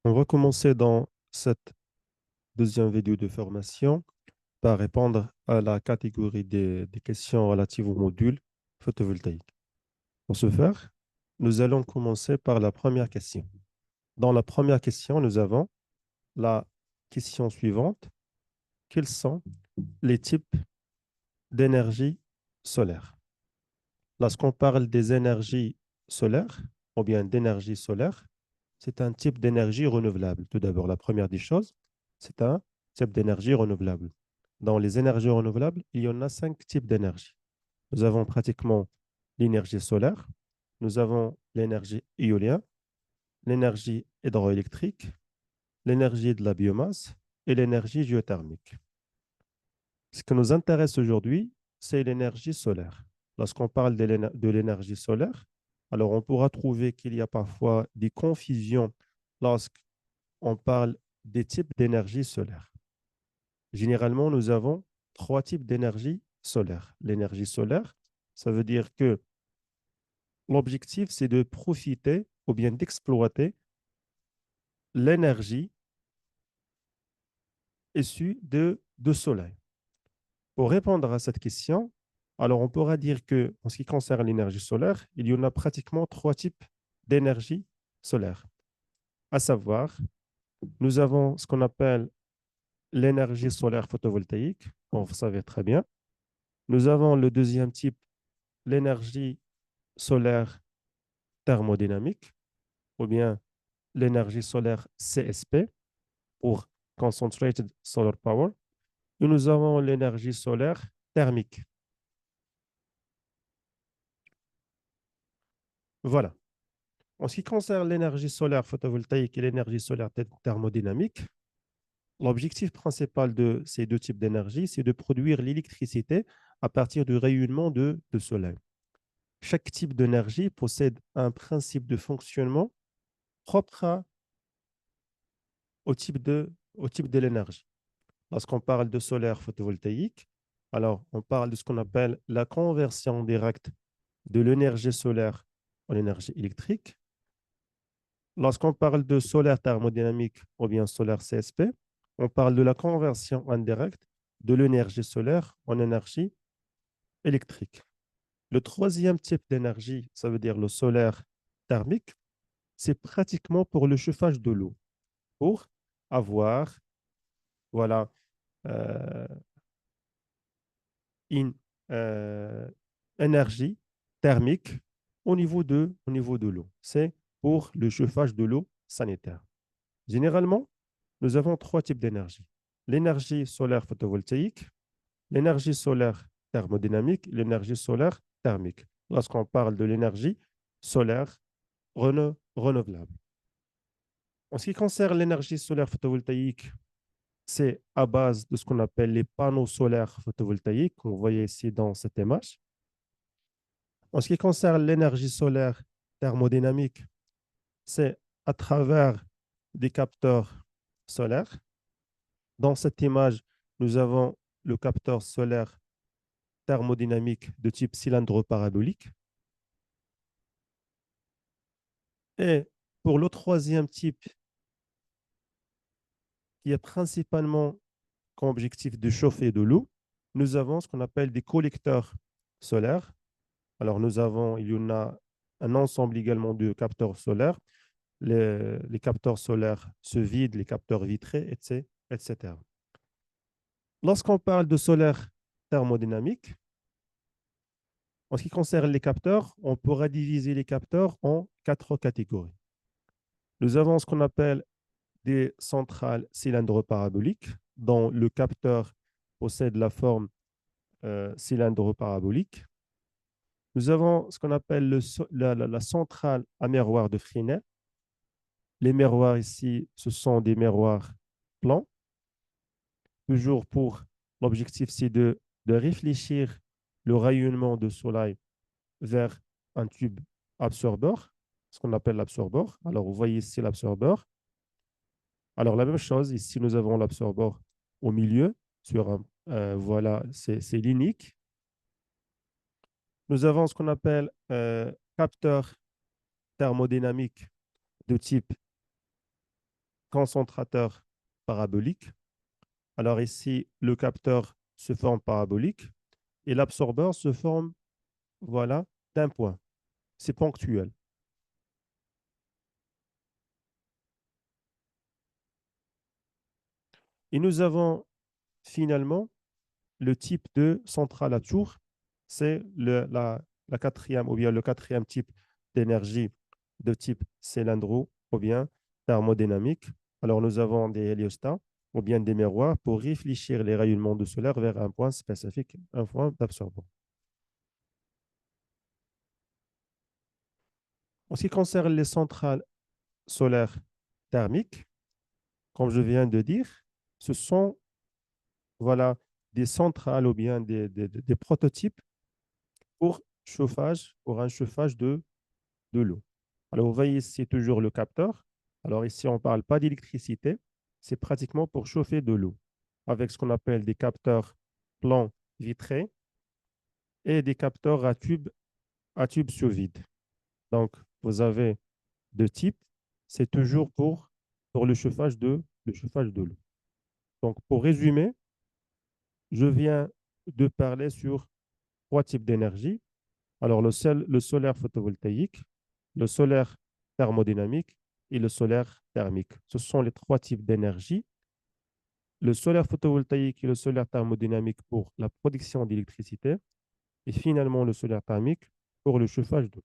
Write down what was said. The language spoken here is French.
On va commencer dans cette deuxième vidéo de formation par répondre à la catégorie des questions relatives au module photovoltaïque. Pour ce faire, nous allons commencer par la première question. Dans la première question, nous avons la question suivante. Quels sont les types d'énergie solaire? Lorsqu'on parle des énergies solaires ou bien d'énergie solaire, c'est un type d'énergie renouvelable. Tout d'abord, la première des choses, c'est un type d'énergie renouvelable. Dans les énergies renouvelables, il y en a 5 types d'énergie. Nous avons pratiquement l'énergie solaire, nous avons l'énergie éolienne, l'énergie hydroélectrique, l'énergie de la biomasse et l'énergie géothermique. Ce qui nous intéresse aujourd'hui, c'est l'énergie solaire. Lorsqu'on parle de l'énergie solaire, alors on pourra trouver qu'il y a parfois des confusions lorsqu'on parle des types d'énergie solaire. Généralement, nous avons 3 types d'énergie solaire. L'énergie solaire, ça veut dire que l'objectif, c'est de profiter ou bien d'exploiter l'énergie issue de soleil. Pour répondre à cette question, alors on pourra dire que en ce qui concerne l'énergie solaire, il y en a pratiquement 3 types d'énergie solaire. À savoir, nous avons ce qu'on appelle l'énergie solaire photovoltaïque, comme vous savez très bien. Nous avons le deuxième type, l'énergie solaire thermodynamique, ou bien l'énergie solaire CSP, pour Concentrated Solar Power. Et nous avons l'énergie solaire thermique. Voilà. En ce qui concerne l'énergie solaire photovoltaïque et l'énergie solaire thermodynamique, l'objectif principal de ces 2 types d'énergie, c'est de produire l'électricité à partir du rayonnement de soleil. Chaque type d'énergie possède un principe de fonctionnement propre au type de l'énergie. Lorsqu'on parle de solaire photovoltaïque, alors on parle de ce qu'on appelle la conversion directe de l'énergie solaire en énergie électrique. Lorsqu'on parle de solaire thermodynamique ou bien solaire CSP, on parle de la conversion indirecte de l'énergie solaire en énergie électrique. Le troisième type d'énergie, ça veut dire le solaire thermique, c'est pratiquement pour le chauffage de l'eau, pour avoir voilà, euh, une euh, énergie thermique au niveau de l'eau. C'est pour le chauffage de l'eau sanitaire. Généralement, nous avons 3 types d'énergie. L'énergie solaire photovoltaïque, l'énergie solaire thermodynamique, l'énergie solaire thermique. Lorsqu'on parle de l'énergie solaire renouvelable. En ce qui concerne l'énergie solaire photovoltaïque, c'est à base de ce qu'on appelle les panneaux solaires photovoltaïques, qu'on voit ici dans cette image. En ce qui concerne l'énergie solaire thermodynamique, c'est à travers des capteurs solaires. Dans cette image, nous avons le capteur solaire thermodynamique de type cylindre parabolique. Et pour le troisième type, qui est principalement comme objectif de chauffer de l'eau, nous avons ce qu'on appelle des collecteurs solaires. Alors, il y en a un ensemble également de capteurs solaires. Les capteurs solaires se vident, les capteurs vitrés, etc. Lorsqu'on parle de solaire thermodynamique, en ce qui concerne les capteurs, on pourra diviser les capteurs en 4 catégories. Nous avons ce qu'on appelle des centrales cylindres paraboliques, dont le capteur possède la forme cylindre parabolique. Nous avons ce qu'on appelle la centrale à miroir de Fresnel. Les miroirs ici, ce sont des miroirs plans. Toujours pour l'objectif, c'est de réfléchir le rayonnement du soleil vers un tube absorbeur, ce qu'on appelle l'absorbeur. Alors, vous voyez ici l'absorbeur. Alors, la même chose, ici, nous avons l'absorbeur au milieu, voilà, c'est l'inique. Nous avons ce qu'on appelle capteur thermodynamique de type concentrateur parabolique. Alors ici, le capteur se forme parabolique et l'absorbeur se forme, voilà, d'un point. C'est ponctuel. Et nous avons finalement le type de centrale à tour, c'est la quatrième ou bien le quatrième type d'énergie de type cylindro ou bien thermodynamique. Alors nous avons des héliostats ou bien des miroirs pour réfléchir les rayonnements du solaire vers un point spécifique, un point d'absorbance. En ce qui concerne les centrales solaires thermiques, comme je viens de dire, ce sont voilà, des centrales ou bien des prototypes pour chauffage, pour un chauffage de l'eau. Alors, vous voyez ici toujours le capteur. Alors, ici, on ne parle pas d'électricité, c'est pratiquement pour chauffer de l'eau avec ce qu'on appelle des capteurs plans vitrés et des capteurs à tube sous vide. Donc, vous avez deux types. C'est toujours pour le chauffage de l'eau. Donc, pour résumer, je viens de parler sur trois types d'énergie. Alors, le solaire photovoltaïque, le solaire thermodynamique et le solaire thermique. Ce sont les trois types d'énergie. Le solaire photovoltaïque et le solaire thermodynamique pour la production d'électricité et finalement le solaire thermique pour le chauffage d'eau.